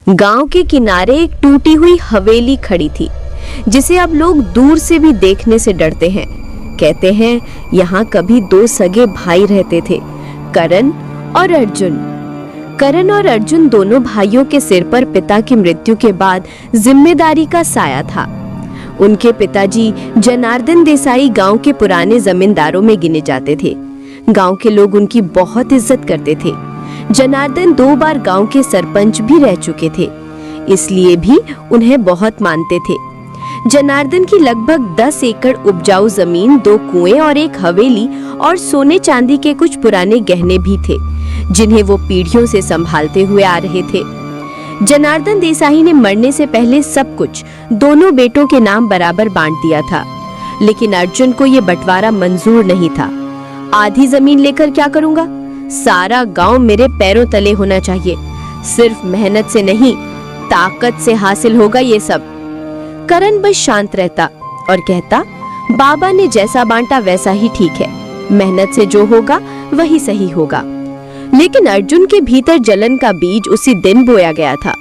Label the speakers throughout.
Speaker 1: गांव के किनारे एक टूटी हुई हवेली खड़ी थी, जिसे अब लोग दूर से भी देखने से डरते हैं। कहते हैं यहाँ कभी दो सगे भाई रहते थे, करण और अर्जुन। करण और अर्जुन दोनों भाइयों के सिर पर पिता की मृत्यु के बाद जिम्मेदारी का साया था। उनके पिताजी जनार्दन देसाई गांव के पुराने जमींदारों में गिने जाते थे। गांव के लोग उनकी बहुत इज्जत करते थे। जनार्दन 2 बार गांव के सरपंच भी रह चुके थे, इसलिए भी उन्हें बहुत मानते थे। जनार्दन की लगभग 10 एकड़ उपजाऊ जमीन, 2 कुएं और एक हवेली और सोने चांदी के कुछ पुराने गहने भी थे, जिन्हें वो पीढ़ियों से संभालते हुए आ रहे थे। जनार्दन देसाई ने मरने से पहले सब कुछ दोनों बेटों के नाम बराबर बांट दिया था, लेकिन अर्जुन को ये बंटवारा मंजूर नहीं था। आधी जमीन लेकर क्या करूंगा? सारा गांव मेरे पैरों तले होना चाहिए। सिर्फ मेहनत से नहीं, ताकत से हासिल होगा ये सब। करण बस शांत रहता और कहता, बाबा ने जैसा बांटा वैसा ही ठीक है, मेहनत से जो होगा वही सही होगा। लेकिन अर्जुन के भीतर जलन का बीज उसी दिन बोया गया था।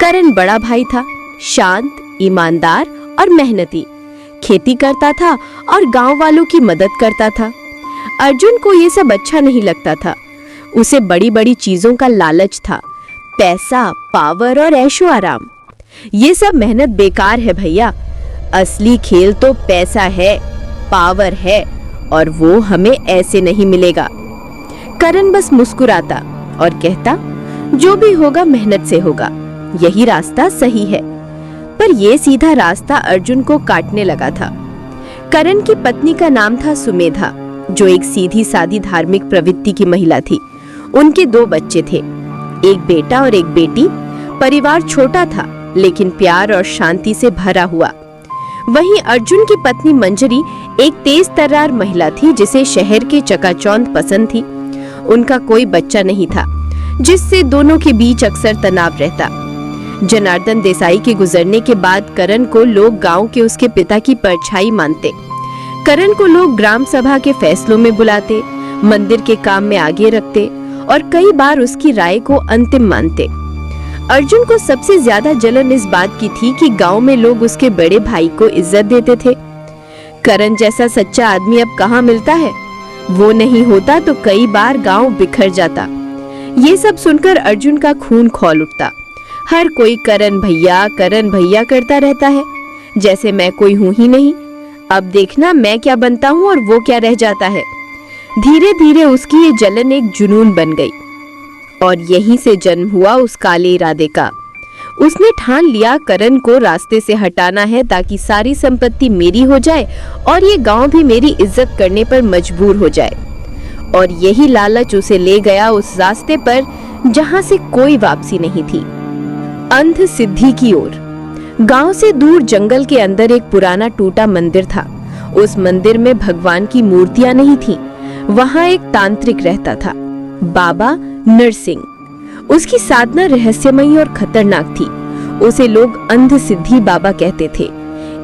Speaker 1: करण बड़ा भाई था, शांत, ईमानदार और मेहनती। खेती करता था और गांव वालों की मदद करता था। अर्जुन को ये सब अच्छा नहीं लगता था। उसे बड़ी बड़ी चीजों का लालच था, पैसा, पावर और ऐशो आराम। ये सब मेहनत बेकार है भैया। असली खेल तो पैसा है, पावर है, और वो हमें ऐसे नहीं मिलेगा। करण बस मुस्कुराता और कहता, जो भी होगा मेहनत से होगा, यही रास्ता सही है। पर ये सीधा रास्ता अर्जुन को काटने लगा था। करण की पत्नी का नाम था सुमेधा, जो एक सीधी सादी धार्मिक प्रवृत्ति की महिला थी। उनके 2 बच्चे थे, एक बेटा और एक बेटी। परिवार छोटा था, लेकिन प्यार और शांति से भरा हुआ। वहीं अर्जुन की पत्नी मंजरी एक तेज तर्रार महिला थी, जिसे शहर के चकाचौंध पसंद थी। उनका कोई बच्चा नहीं था, जिससे दोनों के बीच अक्सर तनाव रहता। जनार्दन देसाई के गुजरने के बाद करण को लोग गांव के उसके पिता की परछाई मानते। करण को लोग ग्राम सभा के फैसलों में बुलाते, मंदिर के काम में आगे रखते और कई बार उसकी राय को अंतिम मानते। अर्जुन को सबसे ज्यादा जलन इस बात की थी कि गांव में लोग उसके बड़े भाई को इज्जत देते थे। करण जैसा सच्चा आदमी अब कहाँ मिलता है? वो नहीं होता तो कई बार गांव बिखर जाता। ये सब सुनकर अर्जुन का खून खौल उठता। हर कोई करण भैया करता रहता है, जैसे मैं कोई हूं ही नहीं। अब देखना मैं क्या बनता हूं और वो क्या रह जाता है। धीरे धीरे उसकी ये जलन एक जुनून बन गई और यहीं से जन्म हुआ उस काले इरादे का। उसने ठान लिया करण को रास्ते से हटाना है, ताकि सारी संपत्ति मेरी हो जाए और ये गांव भी मेरी इज्जत करने पर मजबूर हो जाए। और यही लालच उसे ले गया उस रास्ते पर जहां से कोई वापसी नहीं थी, अंध सिद्धि की ओर। गांव से दूर जंगल के अंदर एक पुराना टूटा मंदिर था। उस मंदिर में भगवान की मूर्तियां नहीं थीं। वहां एक तांत्रिक रहता था, बाबा नरसिंह। उसकी साधना रहस्यमयी और खतरनाक थी। उसे लोग अंध सिद्धि बाबा कहते थे।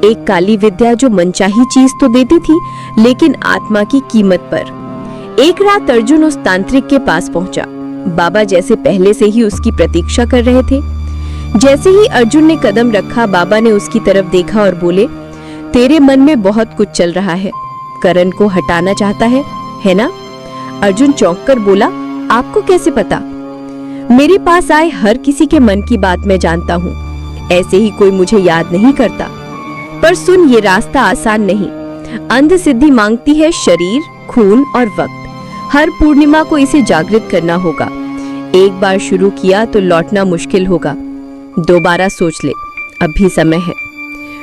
Speaker 1: एक काली विद्या जो मनचाही चीज तो देती थी, लेकिन आत्मा की कीमत पर। एक रात अर्जुन उस तांत्रिक के पास पहुंचा। बाबा जैसे पहले से ही उसकी प्रतीक्षा कर रहे थे। जैसे ही अर्जुन ने कदम रखा, बाबा ने उसकी तरफ देखा और बोले, तेरे मन में बहुत कुछ चल रहा है, करण को हटाना चाहता है ना? अर्जुन चौंक कर बोला, आपको कैसे पता? मेरे पास आए हर किसी के मन की बात मैं जानता हूँ। ऐसे ही कोई मुझे याद नहीं करता। पर सुन, ये रास्ता आसान नहीं। अंध सिद्धि मांगती है शरीर, खून और वक्त। हर पूर्णिमा को इसे जागृत करना होगा। एक बार शुरू किया तो लौटना मुश्किल होगा। दोबारा सोच ले, अभी समय है।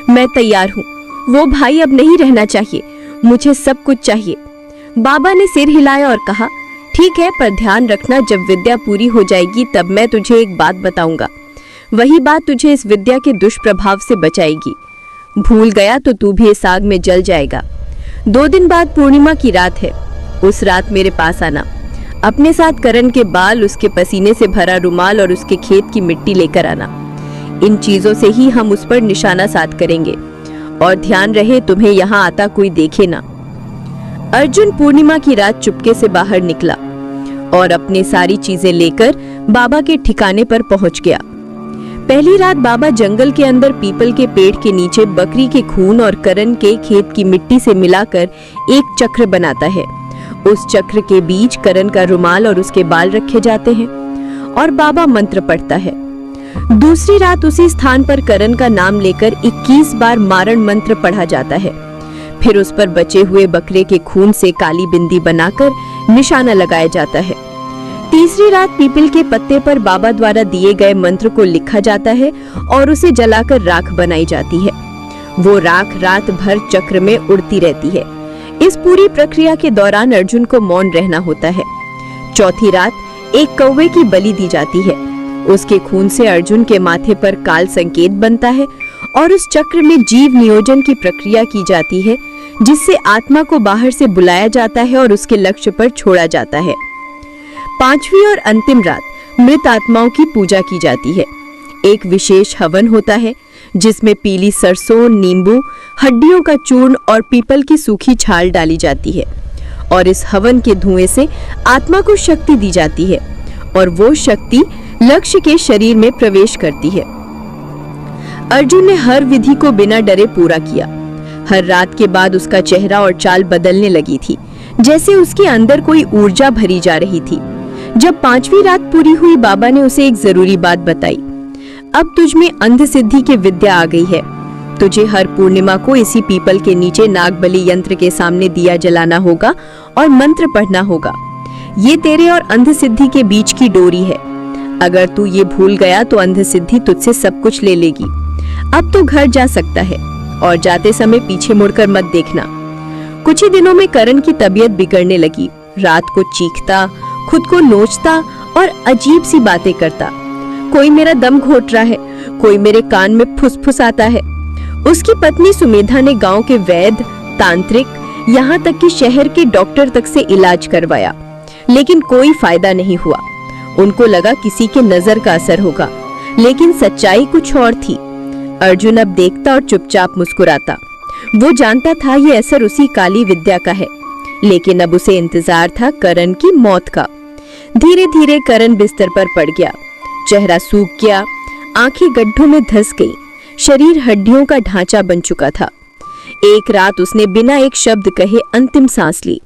Speaker 1: मैं तैयार हूँ। वो भाई अब नहीं रहना चाहिए, मुझे सब कुछ चाहिए। बाबा ने सिर हिलाया और कहा, ठीक है, पर ध्यान रखना, जब विद्या पूरी हो जाएगी तब मैं तुझे एक बात बताऊंगा। वही बात तुझे इस विद्या के दुष्प्रभाव से बचाएगी। भूल गया तो तू भी इस आग में जल जाएगा। 2 दिन बाद पूर्णिमा की रात है। उस रात मेरे पास आना। अपने साथ करण के बाल, उसके पसीने से भरा रुमाल और उसके खेत की मिट्टी लेकर आना। इन चीजों से ही हम उस पर निशाना साध करेंगे। और ध्यान रहे, तुम्हें यहाँ आता कोई देखे ना। अर्जुन पूर्णिमा की रात चुपके से बाहर निकला और अपनी सारी चीजें लेकर बाबा के ठिकाने पर पहुंच गया। पहली रात बाबा जंगल के अंदर पीपल के पेड़ के नीचे बकरी के खून और करण के खेत की मिट्टी से मिलाकर एक चक्र बनाता है। उस चक्र के बीच करण का रुमाल और उसके बाल रखे जाते हैं और बाबा मंत्र पढ़ता है। दूसरी रात उसी स्थान पर करण का नाम लेकर 21 बार मारण मंत्र पढ़ा जाता है। फिर उस पर बचे हुए बकरे के खून से काली बिंदी बनाकर निशाना लगाया जाता है। तीसरी रात पीपल के पत्ते पर बाबा द्वारा दिए गए मंत्र को लिखा जाता है और उसे जलाकर राख बनाई जाती है। वो राख रात भर चक्र में उड़ती रहती है। इस पूरी प्रक्रिया के दौरान अर्जुन को मौन रहना होता है। चौथी रात एक कौवे की बलि दी जाती है। उसके खून से अर्जुन के माथे पर काल संकेत बनता है और उस चक्र में जीव नियोजन की प्रक्रिया की जाती है, जिससे आत्मा को बाहर से बुलाया जाता है और उसके लक्ष्य पर छोड़ा जाता है। पांचवी और अंतिम रात मृत आत्माओं की पूजा की जाती है। एक विशेष हवन होता है जिसमें पीली सरसों, नींबू, हड्डियों का चूर्ण और पीपल की सूखी छाल डाली जाती है और इस हवन के धुएं से आत्मा को शक्ति दी जाती है और वो शक्ति लक्ष्य के शरीर में प्रवेश करती है। अर्जुन ने हर विधि को बिना डरे पूरा किया। हर रात के बाद उसका चेहरा और चाल बदलने लगी थी, जैसे उसके अंदर कोई ऊर्जा भरी जा रही थी। जब पांचवी रात पूरी हुई, बाबा ने उसे एक जरूरी बात बताई। अब तुझ में अंध सिद्धि की विद्या आ गई है। तुझे हर पूर्णिमा को इसी पीपल के नीचे नागबलि यंत्र के सामने दिया जलाना होगा और मंत्र पढ़ना होगा। ये तेरे और अंध सिद्धि के बीच की डोरी है। अगर तू ये भूल गया तो अंध सिद्धि तुझसे सब कुछ ले लेगी। अब तो घर जा सकता है और जाते समय पीछे मुड़कर मत देखना। कुछ ही दिनों में करण की तबीयत बिगड़ने लगी। रात को चीखता, खुद को नोचता और अजीब सी बातें करता। कोई मेरा दम घोट रहा है, कोई मेरे कान में फुसफुसाता है। उसकी पत्नी सुमेधा ने गांव के वैद्य, तांत्रिक, यहाँ तक कि शहर के डॉक्टर तक से इलाज करवाया, लेकिन कोई फायदा नहीं हुआ। उनको लगा किसी के नजर का असर होगा, लेकिन सच्चाई कुछ और थी। अर्जुन अब देखता और चुपचाप मुस्कुराता। वो जानता था ये असर उसी काली विद्या का है, लेकिन अब उसे इंतजार था करण की मौत का। धीरे धीरे करण बिस्तर पर पड़ गया। चेहरा सूख गया, आंखें गड्ढों में धंस गई, शरीर हड्डियों का ढांचा बन चुका था। एक रात उसने बिना एक शब्द कहे अंतिम सांस ली।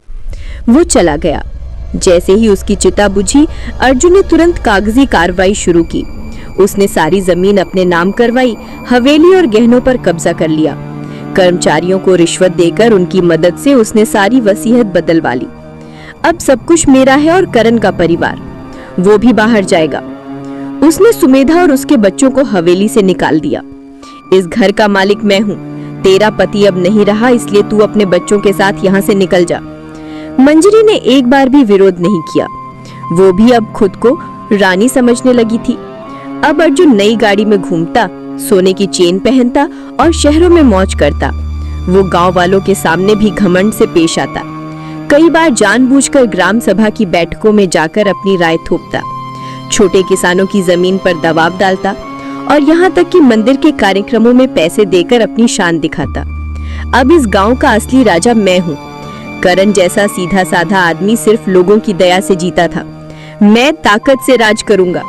Speaker 1: वो चला गया। जैसे ही उसकी चिता बुझी, अर्जुन ने तुरंत कागजी कार्रवाई शुरू की। उसने सारी जमीन अपने नाम करवाई, हवेली और गहनों पर कब्जा कर लिया। कर्मचारियों को रिश्वत देकर उनकी मदद से उसने सारी वसीयत बदलवा ली। अब सब कुछ मेरा है और करण का परिवार, वो भी बाहर जाएगा। उसने सुमेधा और उसके बच्चों को हवेली से निकाल दिया। इस घर का मालिक मैं हूँ। तेरा पति अब नहीं रहा, इसलिए तू अपने बच्चों के साथ यहाँ से निकल जा। मंजरी ने एक बार भी विरोध नहीं किया। वो भी अब खुद को रानी समझने लगी थी। अब अर्जुन नई गाड़ी में घूमता, सोने की चेन पहनता और शहरों में मौज करता। वो गांव वालों के सामने भी घमंड से पेश आता। कई बार जानबूझकर ग्राम सभा की बैठकों में जाकर अपनी राय थोपता। छोटे किसानों की जमीन पर दबाव डालता और यहाँ तक कि मंदिर के कार्यक्रमों में पैसे देकर अपनी शान दिखाता। अब इस गांव का असली राजा मैं हूँ। करण जैसा सीधा साधा आदमी सिर्फ लोगों की दया से जीता था। मैं ताकत से राज करूंगा।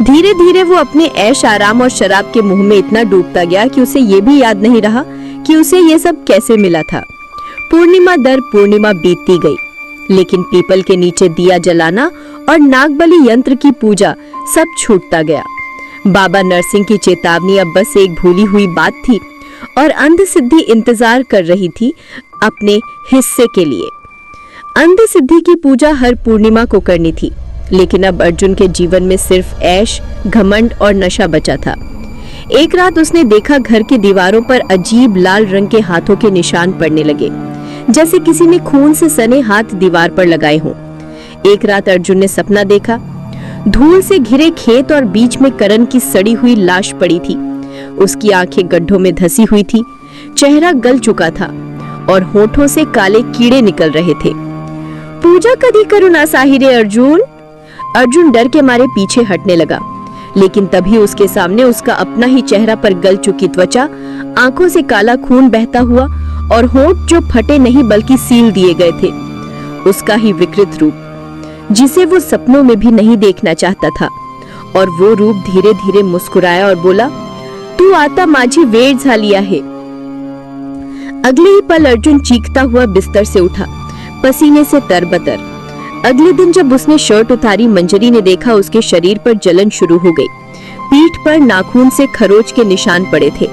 Speaker 1: धीरे धीरे वो अपने ऐश आराम और शराब के मुंह में इतना डूबता गया कि उसे ये भी याद नहीं रहा कि उसे ये सब कैसे मिला था। पूर्णिमा दर पूर्णिमा बीतती गई, लेकिन पीपल के नीचे दिया जलाना और नागबलि यंत्र की पूजा सब छूटता गया। बाबा नरसिंह की चेतावनी अब बस एक भूली हुई बात थी और अंध सिद्धि इंतजार कर रही थी अपने हिस्से के लिए। अंध सिद्धि की पूजा हर पूर्णिमा को करनी थी, लेकिन अब अर्जुन के जीवन में सिर्फ ऐश, घमंड और नशा बचा था। एक रात उसने देखा घर की दीवारों पर अजीब लाल रंग के हाथों के निशान पड़ने लगे, जैसे किसी ने खून से सने हाथ दीवार पर लगाए हों। एक रात अर्जुन ने सपना देखा। धूल से घिरे खेत और बीच में करण की सड़ी हुई लाश पड़ी थी। उसकी आंखें गड्ढों में धसी हुई थी, चेहरा गल चुका था और होठों से काले कीड़े निकल रहे थे। पूजा कदी करूं ना साहिरे अर्जुन। अर्जुन डर के मारे पीछे हटने लगा, लेकिन तभी उसके सामने उसका अपना ही चेहरा पर गल चुकी त्वचा, आंखों से काला खून बहता हुआ और होंठ जो फटे नहीं बल्कि सील दिए गए थे। उसका ही विकृत रूप, जिसे वो सपनों में भी नहीं देखना चाहता था और वो रूप धीरे धीरे मुस्कुराया और बोला, तू आता माझी वेळ झाली आहे। अगले ही पल अर्जुन चीखता हुआ बिस्तर से उठा, पसीने से तरबतर। अगले दिन जब उसने शर्ट उतारी, मंजरी ने देखा उसके शरीर पर जलन शुरू हो गई। पीठ पर नाखून से खरोच के निशान पड़े थे।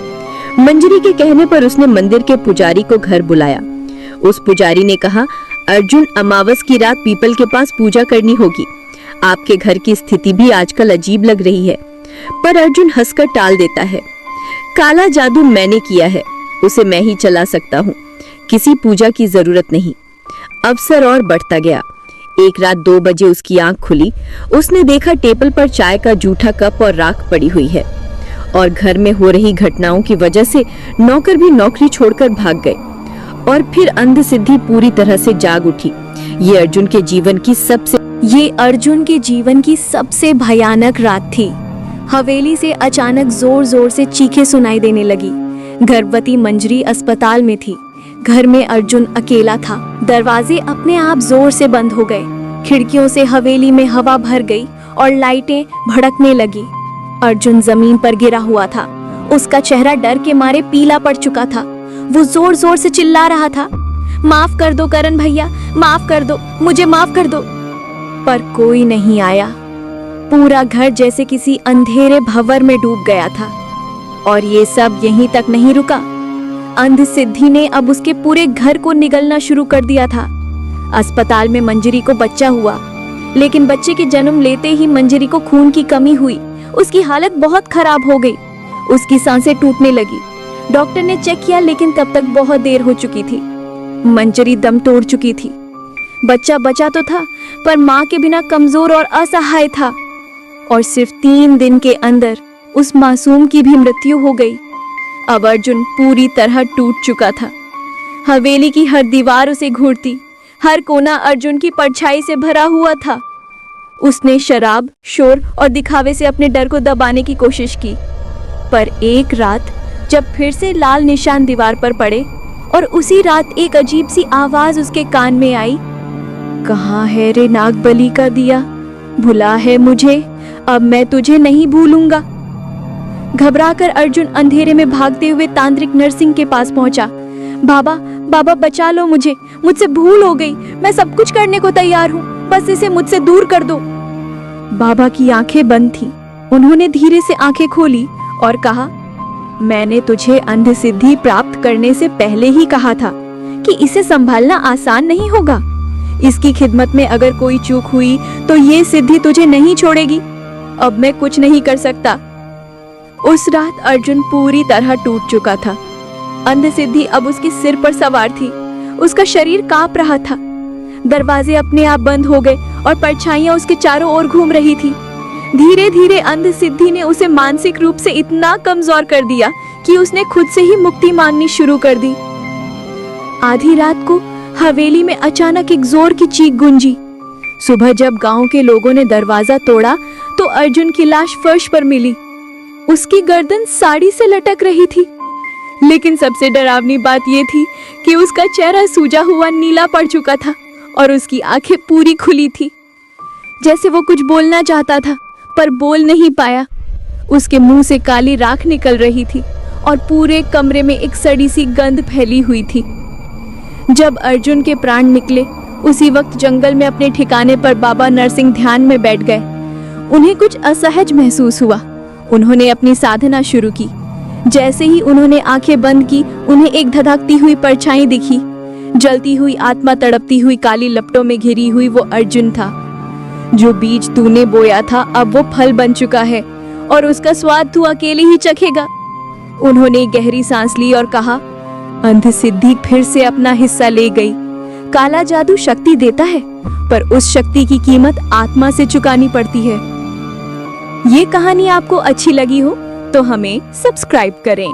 Speaker 1: मंजरी के कहने पर उसने मंदिर के पुजारी को घर बुलाया। उस पुजारी ने कहा, अर्जुन, अमावस की रात पीपल के पास पूजा करनी होगी। आपके घर की स्थिति भी आजकल अजीब लग रही है। पर अर्जुन हंसकर टाल देता है। काला जादू मैंने किया है, उसे मैं ही चला सकता हूँ, किसी पूजा की जरूरत नहीं। अवसर और बढ़ता गया। एक रात 2 बजे उसकी आंख खुली। उसने देखा टेबल पर चाय का जूठा कप और राख पड़ी हुई है और घर में हो रही घटनाओं की वजह से नौकर भी नौकरी छोड़कर भाग गए। और फिर अंधसिद्धि पूरी तरह से जाग उठी। ये अर्जुन के जीवन की सबसे भयानक रात थी। हवेली से अचानक जोर जोर से चीखें सुनाई देने लगी। गर्भवती मंजरी अस्पताल में थी। घर में अर्जुन अकेला था। दरवाजे अपने आप जोर से बंद हो गए। खिड़कियों से हवेली में हवा भर गई और लाइटें भड़कने लगी। अर्जुन जमीन पर गिरा हुआ था। उसका चेहरा डर के मारे पीला पड़ चुका था। वो जोर जोर से चिल्ला रहा था, माफ कर दो करण भैया, माफ कर दो, मुझे माफ कर दो। पर कोई नहीं आया। पूरा घर जैसे किसी अंधेरे भंवर में डूब गया था। और ये सब यहीं तक नहीं रुका। अंधसिद्धि ने अब उसके पूरे घर को निगलना शुरू कर दिया था। अस्पताल में मंजरी को बच्चा हुआ, लेकिन बच्चे के जन्म लेते ही मंजरी को खून की कमी हुई। उसकी हालत बहुत खराब हो गई। उसकी सांसें टूटने लगी। डॉक्टर ने चेक किया, लेकिन तब तक बहुत देर हो चुकी थी। मंजरी दम तोड़ चुकी थी। बच्चा बचा तो था, पर माँ के बिना कमजोर और असहाय था। और सिर्फ 3 दिन के अंदर उस मासूम की भी मृत्यु हो गई। अब अर्जुन पूरी तरह टूट चुका था। हवेली की हर दीवार उसे घूरती, हर कोना अर्जुन की परछाई से भरा हुआ था। उसने शराब, शोर और दिखावे से अपने डर को दबाने की कोशिश की। पर एक रात जब फिर से लाल निशान दीवार पर पड़े और उसी रात एक अजीब सी आवाज उसके कान में आई, कहाँ है रे नागबली का दिया, भुला है मुझे, अब मैं तुझे नहीं भूलूंगा। घबराकर अर्जुन अंधेरे में भागते हुए तांत्रिक नरसिंह के पास पहुंचा। बाबा, बाबा बचा लो मुझे, मुझसे भूल हो गई, मैं सब कुछ करने को तैयार हूँ, बस इसे मुझसे दूर कर दो। बाबा की आंखें बंद थीं। उन्होंने धीरे से आंखें खोली और कहा, मैंने तुझे अंधसिद्धि प्राप्त करने से पहले ही कहा था कि इसे संभालना आसान नहीं होगा। इसकी खिदमत में अगर कोई चूक हुई तो ये सिद्धि तुझे नहीं छोड़ेगी। अब मैं कुछ नहीं कर सकता। उस रात अर्जुन पूरी तरह टूट चुका था। अंधसिद्धि अब उसके सिर पर सवार थी। उसका शरीर कांप रहा था। दरवाजे अपने आप बंद हो गए और परछाइयां उसके चारों ओर घूम रही थी। धीरे धीरे अंधसिद्धि ने उसे मानसिक रूप से इतना कमजोर कर दिया कि उसने खुद से ही मुक्ति मांगनी शुरू कर दी। आधी रात को हवेली में अचानक एक जोर की चीख गूंजी। सुबह जब गांव के लोगों ने दरवाजा तोड़ा तो अर्जुन की लाश फर्श पर मिली। उसकी गर्दन साड़ी से लटक रही थी। लेकिन सबसे डरावनी बात यह थी कि उसका चेहरा सूजा हुआ नीला पड़ चुका था और उसकी आंखें पूरी खुली थी, जैसे वो कुछ बोलना चाहता था पर बोल नहीं पाया। उसके मुंह से काली राख निकल रही थी और पूरे कमरे में एक सड़ी सी गंध फैली हुई थी। जब अर्जुन के प्राण निकले, उसी वक्त जंगल में अपने ठिकाने पर बाबा नरसिंह ध्यान में बैठ गए। उन्हें कुछ असहज महसूस हुआ। उन्होंने अपनी साधना शुरू की। जैसे ही उन्होंने आंखें बंद की, उन्हें एक धधकती हुई परछाई दिखी। जलती हुई आत्मा तड़पती हुई काली लपटों में घिरी हुई वो अर्जुन था। जो बीज तूने बोया था अब वो फल बन चुका है और उसका स्वाद तू अकेले ही चखेगा। उन्होंने गहरी सांस ली और कहा, अंधसिद्धि फिर से अपना हिस्सा ले गई। काला जादू शक्ति देता है, पर उस शक्ति की कीमत आत्मा से चुकानी पड़ती है। ये कहानी आपको अच्छी लगी हो तो हमें सब्सक्राइब करें।